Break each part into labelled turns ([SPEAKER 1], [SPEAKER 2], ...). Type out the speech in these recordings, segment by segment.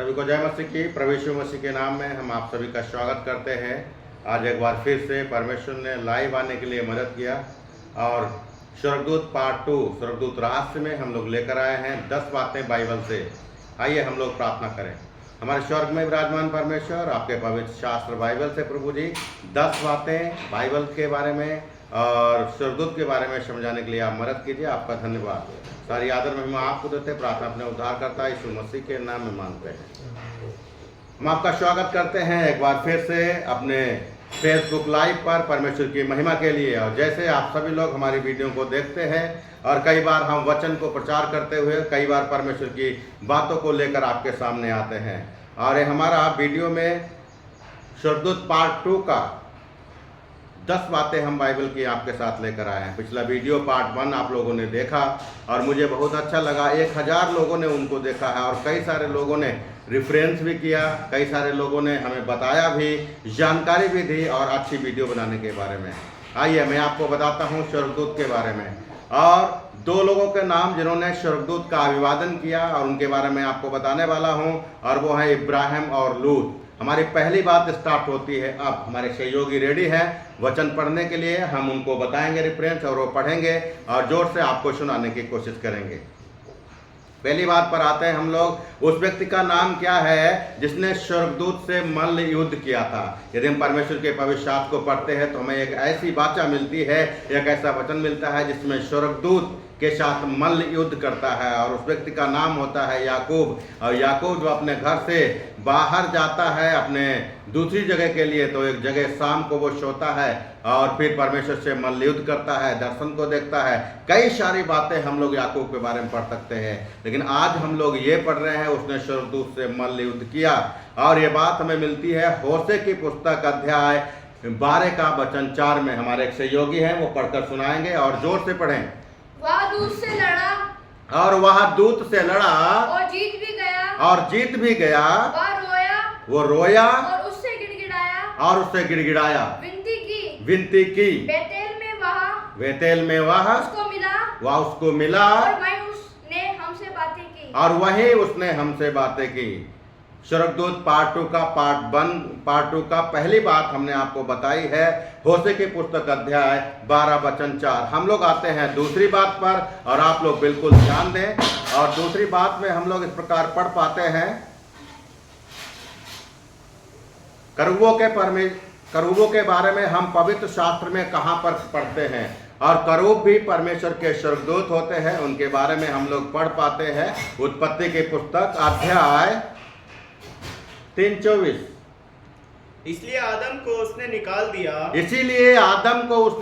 [SPEAKER 1] सभी को जय मसीह की। प्रभु यीशु मसीह के नाम में हम आप सभी का स्वागत करते हैं। आज एक बार फिर से परमेश्वर ने लाइव आने के लिए मदद किया और स्वर्गदूत पार्ट 2 स्वर्गदूत रहस्य में हम लोग लेकर आए हैं 10 बातें बाइबल से। आइए हम लोग प्रार्थना करें। हमारे स्वर्ग में विराजमान परमेश्वर, आपके पवित्र शास्त्र बाइबल से प्रभु जी 10 बातें बाइबल के बारे में और स्वर्गदूत के बारे में समझाने के लिए आप मदद कीजिए। आपका धन्यवाद। सारी आदर महिमा आपको देते, प्रार्थना अपने उद्धारकर्ता यीशु मसीह के नाम में मांगते हैं। हम आपका स्वागत करते हैं एक बार फिर से अपने फेसबुक लाइव पर परमेश्वर की महिमा के लिए। और जैसे आप सभी लोग हमारी वीडियो को देखते हैं और कई बार हम वचन को प्रचार करते हुए कई बार परमेश्वर की बातों को लेकर आपके सामने आते हैं। और ये हमारा वीडियो में स्वर्गदूत पार्ट 2 का 10 बातें हम बाइबल की आपके साथ लेकर आए हैं। पिछला वीडियो पार्ट 1 आप लोगों ने देखा और मुझे बहुत अच्छा लगा। 1000 लोगों ने उनको देखा है और कई सारे लोगों ने रेफरेंस भी किया, कई सारे लोगों ने हमें बताया भी, जानकारी भी दी और अच्छी वीडियो बनाने के बारे में। आइए मैं आपको बताता हूँ स्वर्गदूत के बारे में और 2 लोगों के नाम जिन्होंने स्वर्गदूत का अभिवादन किया और उनके बारे में आपको बताने वाला हूँ, और वो है इब्राहिम और लूत। हमारी पहली बात स्टार्ट होती है। अब हमारे सहयोगी रेडी हैं वचन पढ़ने के लिए। हम उनको बताएंगे रेफरेंस और वो पढ़ेंगे और जोर से आपको सुनाने की कोशिश करेंगे। पहली बात पर आते हैं हम लोग। उस व्यक्ति का नाम क्या है जिसने स्वर्गदूत से मल्ल युद्ध किया था? यदि हम परमेश्वर के पवित्र शास्त्र को पढ़ते हैं तो हमें एक ऐसी वाचा मिलती है, एक ऐसा वचन मिलता है जिसमें स्वर्गदूत के साथ मल्ल युद्ध करता है और उस व्यक्ति का नाम होता है याकूब। और याकूब जो अपने घर से बाहर जाता है अपने दूसरी जगह के लिए, तो एक जगह शाम को वो सोता है और फिर परमेश्वर से मल्ल युद्ध करता है, दर्शन को देखता है। कई सारी बातें हम लोग याकूब के बारे में पढ़ सकते हैं, लेकिन आज हम लोग ये पढ़ रहे हैं उसने स्वर्गदूत से मल्ल युद्ध किया। और ये बात हमें मिलती है होशे की पुस्तक अध्याय 12 का वचन 4 में। हमारे एक सहयोगी हैं वो पढ़कर सुनाएंगे और जोर से पढ़ें।
[SPEAKER 2] वह दूत से लड़ा
[SPEAKER 1] और वह दूत से लड़ा
[SPEAKER 2] और जीत भी गया।
[SPEAKER 1] और जीत भी गया। वो रोया
[SPEAKER 2] और उससे
[SPEAKER 1] गिड़गिड़ाया विनती की। बेतेल में वह उसको मिला और वहीं उसने हमसे बातें की। स्वर्गदूत पार्ट 2 का पहली बात हमने आपको बताई है होशे की पुस्तक अध्याय 12 वचन 4। हम लोग आते हैं दूसरी बात पर और आप लोग बिल्कुल ध्यान दें। और दूसरी बात में हम लोग इस प्रकार पढ़ पाते हैं, करूबों के बारे में हम पवित्र शास्त्र में कहां पर पढ़ते हैं? और करूब भी परमेश्वर के स्वर्गदूत होते हैं, उनके बारे में हम लोग पढ़ पाते हैं उत्पत्ति की पुस्तक अध्याय 3:24।
[SPEAKER 3] इसीलिए आदम को उसने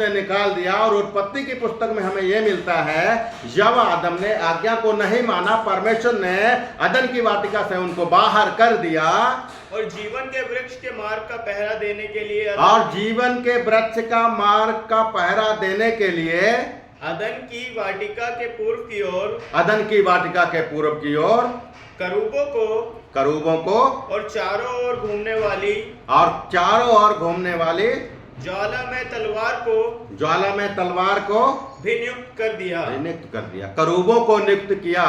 [SPEAKER 3] निकाल दिया। और उत्पत्ति की पुस्तक में हमें यह मिलता है जब आदम ने आज्ञा को नहीं माना, परमेश्वर ने अदन की वाटिका से उनको बाहर कर दिया और जीवन के वृक्ष के मार्ग का पहरा देने के लिए अदन की वाटिका के पूर्व की ओर करूबों को और चारों ओर घूमने वाली ज्वाला में तलवार को भी नियुक्त कर दिया।
[SPEAKER 1] करूबों को नियुक्त किया।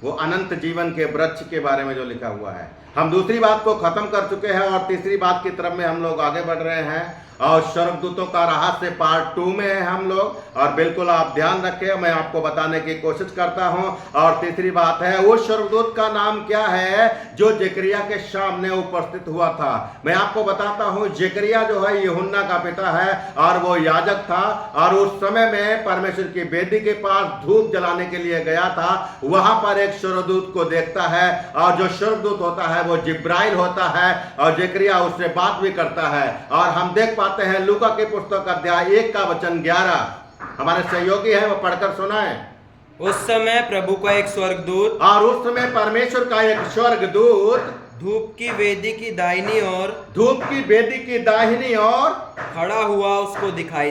[SPEAKER 1] वो अनंत जीवन के वृक्ष के बारे में जो लिखा हुआ है। हम दूसरी बात को खत्म कर चुके हैं और तीसरी बात की तरफ में हम लोग आगे बढ़ रहे हैं। और स्वर्गदूतों का रहस्य पार्ट 2 में है हम लोग। और बिल्कुल आप ध्यान रखें, मैं आपको बताने की कोशिश करता हूं। और तीसरी बात है उस स्वर्गदूत का नाम क्या है जो जकरिया के सामने उपस्थित हुआ था। मैं आपको बताता हूं, जकरिया जो है यूहन्ना का पिता है और वो याजक था। और उस समय में परमेश्वर की वेदी के पास धूप जलाने के लिए गया था। वहां पर एक स्वर्गदूत को देखता है और जो स्वर्गदूत होता है वो जिब्राइल होता है और जकरिया उससे बात भी करता है। और हम देख पाते हैं लूका की पुस्तक अध्याय 1 का वचन 11। हमारे सहयोगी हैं वो पढ़कर सुनाएं।
[SPEAKER 4] उस समय प्रभु का एक स्वर्गदूत
[SPEAKER 1] और उस समय परमेश्वर का एक स्वर्गदूत
[SPEAKER 4] धूप की वेदी की दाहिनी ओर खड़ा हुआ उसको
[SPEAKER 1] दिखाई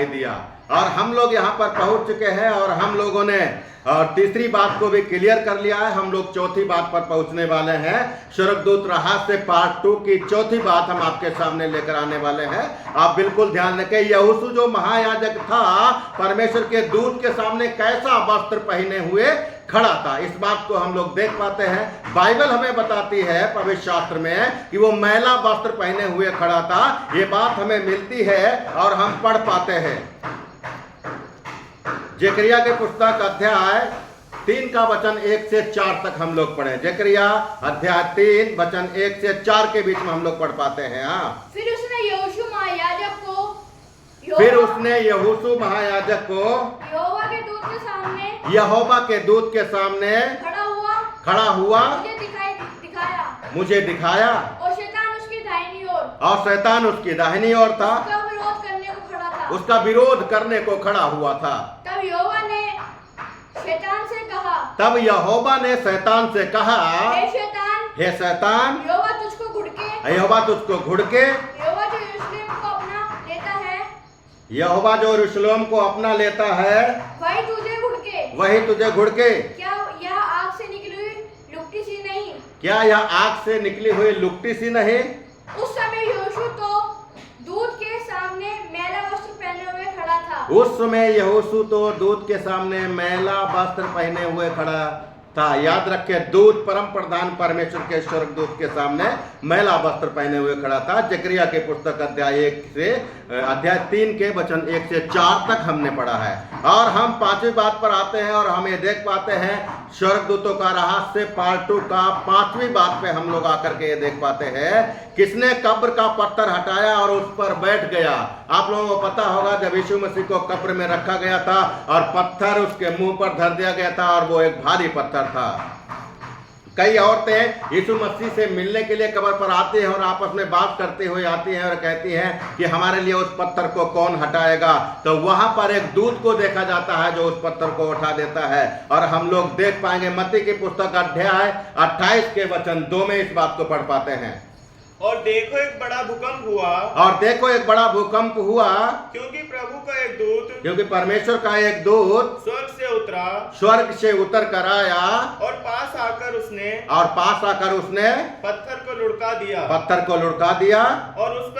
[SPEAKER 1] दिया। और हम लोग यहाँ पर पहुंच चुके हैं और हम लोगों ने और तीसरी बात को भी क्लियर कर लिया है। हम लोग चौथी बात पर पहुंचने वाले हैं। स्वर्गदूत रहस्य पार्ट 2 की चौथी बात हम आपके सामने लेकर आने वाले हैं। आप बिल्कुल ध्यान रखें। यहोशू जो महायाजक था परमेश्वर के दूत के सामने कैसा वस्त्र पहने हुए
[SPEAKER 3] खड़ा था। इस बात को हम लोग देख पाते हैं। बाइबल हमें बताती है पवित्र शास्त्र में कि वो मैला वस्त्र पहने हुए खड़ा था। ये बात हमें मिलती है और हम पढ़ पाते हैं। जकरिया के पुस्तक अध्याय 3 का वचन 1 से 4 तक हम लोग पढ़े। जकरिया अध्याय 3 वचन 1 से 4 के बीच में हम लोग पढ़ पाते हैं। हाँ,
[SPEAKER 2] फिर उसने यहोशू महायाजक को
[SPEAKER 3] यहोवा के दूत के सामने खड़ा हुआ मुझे दिखाया
[SPEAKER 2] और शैतान उसकी दाहिनी ओर
[SPEAKER 3] और शैतान उसकी दाहिनी ओर था,
[SPEAKER 2] उसका विरोध करने को खड़ा था।
[SPEAKER 3] उसका विरोध करने को खड़ा हुआ था।
[SPEAKER 2] तब यहोवा ने शैतान से कहा, हे शैतान, यहोवा तुझको घुड़के
[SPEAKER 3] यहोवा जो यरूशलेम को अपना लेता है वही तुझे घुड़के।
[SPEAKER 2] क्या यह आग से निकली हुई लुकटी सी नहीं?
[SPEAKER 3] क्या यह आग से निकली हुई लुकटी सी नहीं?
[SPEAKER 2] उस समय यहोशू तो दूत के सामने मैला वस्त्र पहने हुए खड़ा था।
[SPEAKER 3] उस समय यहोशू तो दूत के सामने मैला वस्त्र पहने हुए खड़ा था। याद रखे, दूत परम प्रधान परमेश्वर के स्वर्गदूत के सामने मैला वस्त्र पहने हुए खड़ा था। जकरिया के पुस्तक अध्याय 3 के वचन 1 से 4 तक हमने पढ़ा है। और हम 5वीं बात पर आते हैं और हम ये देख पाते हैं स्वर्गदूतों का रहस्य पार्ट 2 का 5वीं बात पे हम लोग आकर के ये देख पाते हैं किसने कब्र का पत्थर हटाया और उस पर बैठ गया। आप लोगों को पता होगा जब यीशु मसीह को कब्र में रखा गया था और पत्थर उसके मुंह पर धर दिया गया था और वो एक भारी पत्थर था। कई औरतें यीशु मसीह से मिलने के लिए कब्र पर आती हैं और आपस में बात करते हुए आती हैं और कहती हैं कि हमारे लिए उस पत्थर को कौन हटाएगा। तो वहां पर एक दूत को देखा जाता है जो उस पत्थर को उठा देता है। और हम लोग देख पाएंगे मत्ती की पुस्तक अध्याय 28 के वचन 2 में इस बात को पढ़ पाते हैं।
[SPEAKER 5] और देखो एक बड़ा भूकंप हुआ
[SPEAKER 3] क्योंकि परमेश्वर का एक दूत स्वर्ग से उतर कर आया
[SPEAKER 5] और पास आकर उसने पत्थर को लुढ़का दिया और उस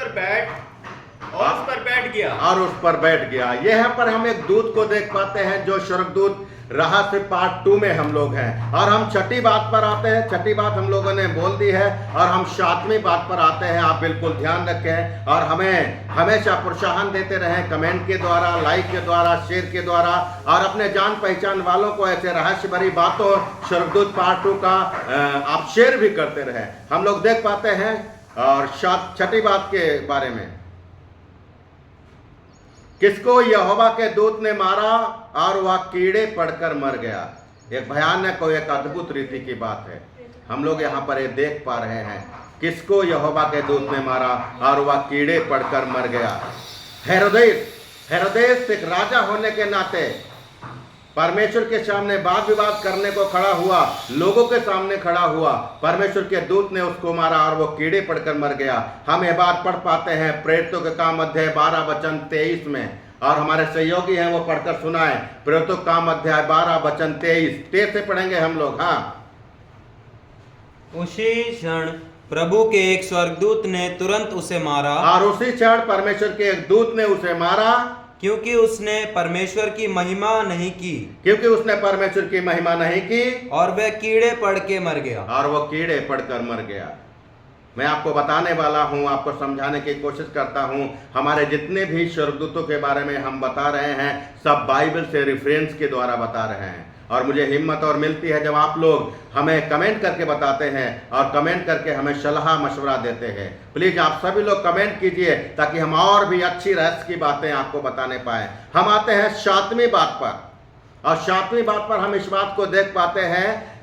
[SPEAKER 5] पर बैठ गया।
[SPEAKER 3] यहाँ पर हम एक दूत को देख पाते हैं जो स्वर्गदूत रहस्य पार्ट 2 में हम लोग हैं। और हम छठी बात पर आते हैं। छठी बात हम लोगों ने बोल दी है और हम 7वीं बात पर आते हैं। आप बिल्कुल ध्यान रखें और हमें हमेशा प्रोत्साहन देते रहें कमेंट के द्वारा, लाइक के द्वारा, शेयर के द्वारा और अपने जान पहचान वालों को ऐसे रहस्य भरी बातों स्वर्गदूत पार्ट 2 का आप शेयर भी करते रहें। हम लोग देख पाते हैं और छठी बात के बारे में, किसको यहोवा के दूत ने मारा और वह कीड़े पड़कर मर गया। एक भयानक और एक अद्भुत रीति की बात है। हम लोग यहाँ पर ये देख पा रहे हैं किसको यहोवा के दूत ने मारा और वह कीड़े पड़कर मर गया। हेरोदेस एक राजा होने के नाते परमेश्वर के सामने वाद विवाद करने को खड़ा हुआ, लोगों के सामने खड़ा हुआ। परमेश्वर के दूत ने उसको मारा और वो कीड़े पड़कर मर गया। हम ये बात पढ़ पाते हैं प्रेरितों के काम अध्याय 12 वचन 23 में और हमारे सहयोगी हैं वो पढ़कर सुनाए। प्रेरितों के काम अध्याय 12 वचन 23 से पढ़ेंगे हम लोग। हाँ,
[SPEAKER 4] उसी क्षण प्रभु के एक स्वर्गदूत ने तुरंत उसे मारा
[SPEAKER 3] और उसी क्षण परमेश्वर के एक दूत ने उसे मारा
[SPEAKER 4] क्योंकि उसने परमेश्वर की महिमा नहीं की और वह कीड़े पड़ के मर गया। मैं आपको बताने वाला हूं, आपको समझाने की कोशिश करता हूं। हमारे जितने भी स्वर्गदूतों के बारे में हम बता रहे हैं सब बाइबल से रेफरेंस के द्वारा बता रहे हैं। और मुझे हिम्मत और मिलती है जब आप लोग हमें कमेंट करके बताते हैं और कमेंट करके हमें सलाह मशवरा देते हैं। प्लीज आप सभी लोग कमेंट कीजिए ताकि हम और भी अच्छी रहस्य की बातें आपको बताने पाए। हम आते हैं 7वीं बात पर और 7वीं बात पर हम इस बात को देख पाते हैं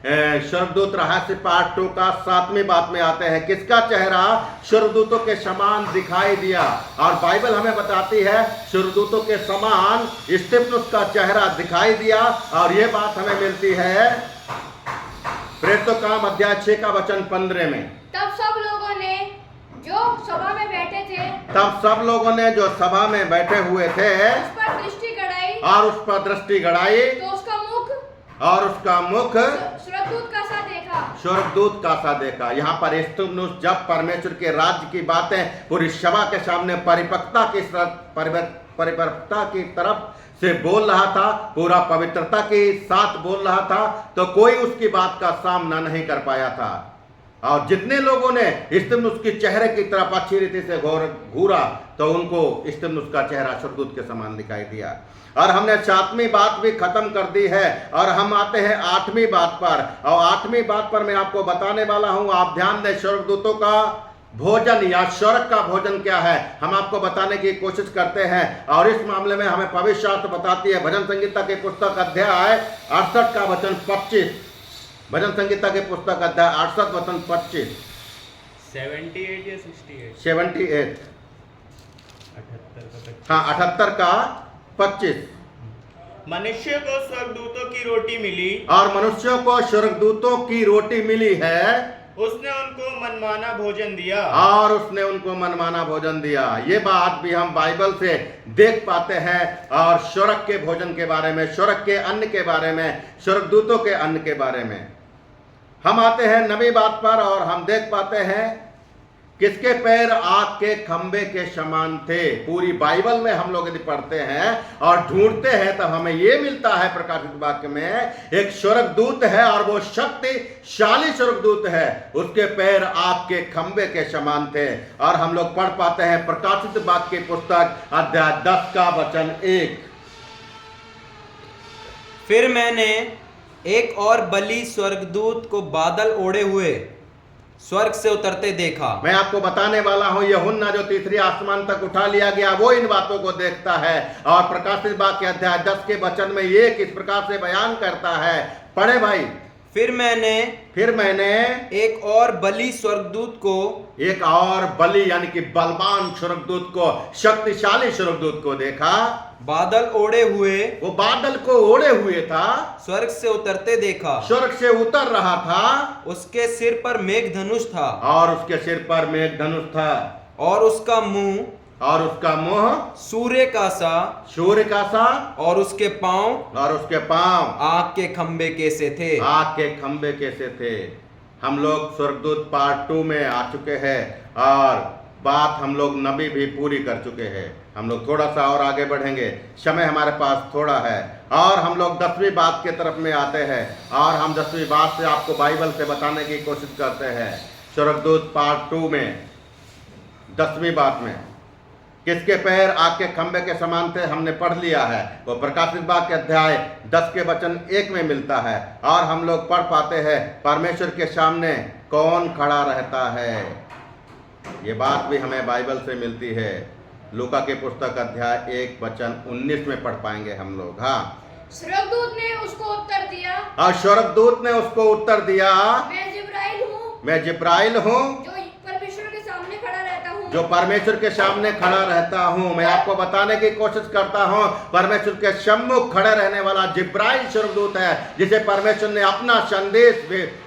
[SPEAKER 4] स्वर्गदूत रहस्य पार्ट 2 का 7वीं बात में आते हैं। किसका चेहरा स्वर्गदूतों के समान दिखाई दिया। और बाइबल हमें बताती है स्वर्गदूतों के समान स्तिफनुस का चेहरा दिखाई दिया। और ये बात हमें मिलती है प्रेरितों का काम अध्याय 6 का वचन 15 में।
[SPEAKER 2] तब सब लोगों ने जो सभा में बैठे हुए थे उस पर दृष्टि गड़ाई तो उसका मुख स्वर्गदूत का सा देखा। यहाँ पर स्तिफनुस जब परमेश्वर के राज्य की बातें पूरी सभा के सामने
[SPEAKER 3] परिपक्वता की तरफ से बोल रहा था, पूरा पवित्रता के साथ बोल रहा था, तो कोई उसकी बात का सामना नहीं कर पाया था। और जितने लोगों ने स्तिफनुस के चेहरे की तरफ अच्छी रीति से घूरा तो उनको स्तिफनुस का चेहरा स्वर्गदूत के समान दिखाई दिया। और हमने 7वीं बात भी खत्म कर दी है और हम आते हैं 8वीं बात पर। और 8वीं बात पर मैं आपको बताने वाला हूं, आप ध्यान दें, स्वर्गदूतों का भोजन या स्वर्ग का भोजन क्या है, हम आपको बताने की कोशिश करते हैं। और इस मामले में हमें पवित्र शास्त्र बताती है, भजन संहिता की पुस्तक अध्याय 68 का वचन 25, भजन संहिता की पुस्तक अध्याय 68 वचन 25,
[SPEAKER 5] 78 या 68?
[SPEAKER 3] 78,
[SPEAKER 5] 78
[SPEAKER 3] हाँ 78 का 25।
[SPEAKER 5] मनुष्य को स्वर्गदूतों की रोटी मिली
[SPEAKER 3] और मनुष्यों को स्वर्गदूतों की रोटी मिली है,
[SPEAKER 5] उसने उनको मनमाना भोजन दिया।
[SPEAKER 3] और उसने उनको मनमाना भोजन दिया। ये बात भी हम बाइबल से देख पाते हैं। और स्वर्ग के भोजन के बारे में, स्वर्ग के अन्न के बारे में, स्वर्गदूतों के अन्न के बारे में हम आते हैं 9वीं बात पर और हम देख पाते हैं किसके पैर आग के खंबे के समान थे। पूरी बाइबल में हम लोग यदि पढ़ते हैं और ढूंढते हैं तब हमें यह मिलता है प्रकाशित वाक्य में, एक स्वर्गदूत है और वो शक्तिशाली स्वर्गदूत है, उसके पैर आग के खंबे के समान थे। और हम लोग पढ़ पाते हैं प्रकाशित वाक्य की पुस्तक अध्याय 10 का वचन 1।
[SPEAKER 2] फिर मैंने एक और बलि स्वर्गदूत को बादल ओढ़े हुए स्वर्ग से उतरते देखा।
[SPEAKER 3] मैं आपको बताने वाला हूं, यूहन्ना जो तीसरी आसमान तक उठा लिया गया वो इन बातों को देखता है। और प्रकाशित वाक्य अध्याय 10 के वचन में ये किस प्रकार से बयान करता है, पढ़े भाई।
[SPEAKER 2] फिर मैंने एक और बलि स्वर्गदूत को,
[SPEAKER 3] एक और बलि यानी कि बलवान स्वर्गदूत को, शक्तिशाली स्वर्गदूत को देखा,
[SPEAKER 2] बादल ओढ़े हुए,
[SPEAKER 3] वो बादल को ओढ़े हुए था,
[SPEAKER 2] स्वर्ग से उतरते देखा।
[SPEAKER 3] स्वर्ग से उतर रहा था,
[SPEAKER 2] उसके सिर पर मेघ धनुष था,
[SPEAKER 3] और उसके सिर पर मेघ धनुष था,
[SPEAKER 2] और उसका मुंह सूर्य का सा, और उसके पांव आग के खंबे के से थे।
[SPEAKER 3] आग के खंबे कैसे थे। हम लोग स्वर्गदूत पार्ट 2 में आ चुके हैं और बात हम लोग नबी भी पूरी कर चुके हैं। हम लोग थोड़ा सा और आगे बढ़ेंगे, समय हमारे पास थोड़ा है। और हम लोग 10वीं बात की तरफ में आते हैं और हम 10वीं बात से आपको बाइबल से बताने की कोशिश करते हैं। स्वर्गदूत पार्ट 2 में 10वीं बात में किसके पैर आग के खंबे के समान थे हमने पढ़ लिया है। वो प्रकाशित वाक्य अध्याय 10 के वचन 1 में मिलता है। और हम लोग पढ़ पाते हैं परमेश्वर के सामने कौन खड़ा रहता है। ये बात भी हमें बाइबल से मिलती है। लूका के पुस्तक अध्याय 1 वचन 19 में पढ़ पाएंगे हम लोग। हाँ,
[SPEAKER 6] स्वर्गदूत ने उसको उत्तर दिया,
[SPEAKER 3] और स्वर्गदूत ने उसको उत्तर दिया,
[SPEAKER 6] मैं जिब्राइल हूँ,
[SPEAKER 3] जो
[SPEAKER 6] परमेश्वर के सामने खड़ा रहता हूँ,
[SPEAKER 3] जो परमेश्वर के सामने खड़ा रहता हूँ। मैं आपको बताने की कोशिश करता हूँ, परमेश्वर के सम्मुख खड़े रहने वाला जिब्राइल स्वर्गदूत है, जिसे परमेश्वर ने अपना संदेश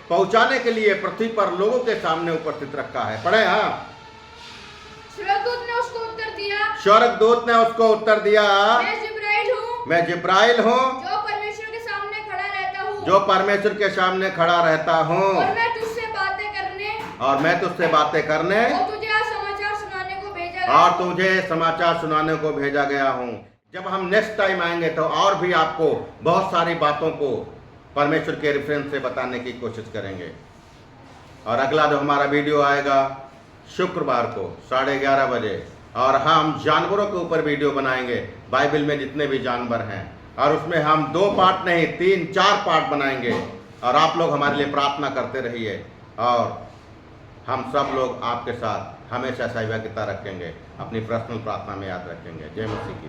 [SPEAKER 3] पहुंचाने के लिए पृथ्वी पर लोगों के सामने उपस्थित रखा है। पढ़े। हाँ,
[SPEAKER 6] स्वर्गदूत ने उसको उत्तर दिया,
[SPEAKER 3] स्वर्गदूत ने उसको उत्तर दिया, मैं जिब्राइल हूँ,
[SPEAKER 6] जो परमेश्वर के सामने खड़ा रहता हूँ,
[SPEAKER 3] जो परमेश्वर के सामने खड़ा रहता हूँ,
[SPEAKER 6] और मैं तुझसे बातें करने,
[SPEAKER 3] और मैं तुझसे बातें करने,
[SPEAKER 6] और तुझे समाचार सुनाने को भेजा गया,
[SPEAKER 3] और तुझे समाचार सुनाने को भेजा गया हूँ। जब हम नेक्स्ट टाइम आएंगे तो और भी आपको बहुत सारी बातों को परमेश्वर के रेफरेंस से बताने की कोशिश करेंगे। और अगला जो हमारा वीडियो आएगा शुक्रवार को 11:30 बजे, और हम जानवरों के ऊपर वीडियो बनाएंगे, बाइबल में जितने भी जानवर हैं, और उसमें हम 2 पार्ट नहीं 3-4 पार्ट बनाएंगे। और आप लोग हमारे लिए प्रार्थना करते रहिए, और हम सब लोग आपके साथ हमेशा सहभागिता रखेंगे, अपनी पर्सनल प्रार्थना में याद रखेंगे। जय मसीह की।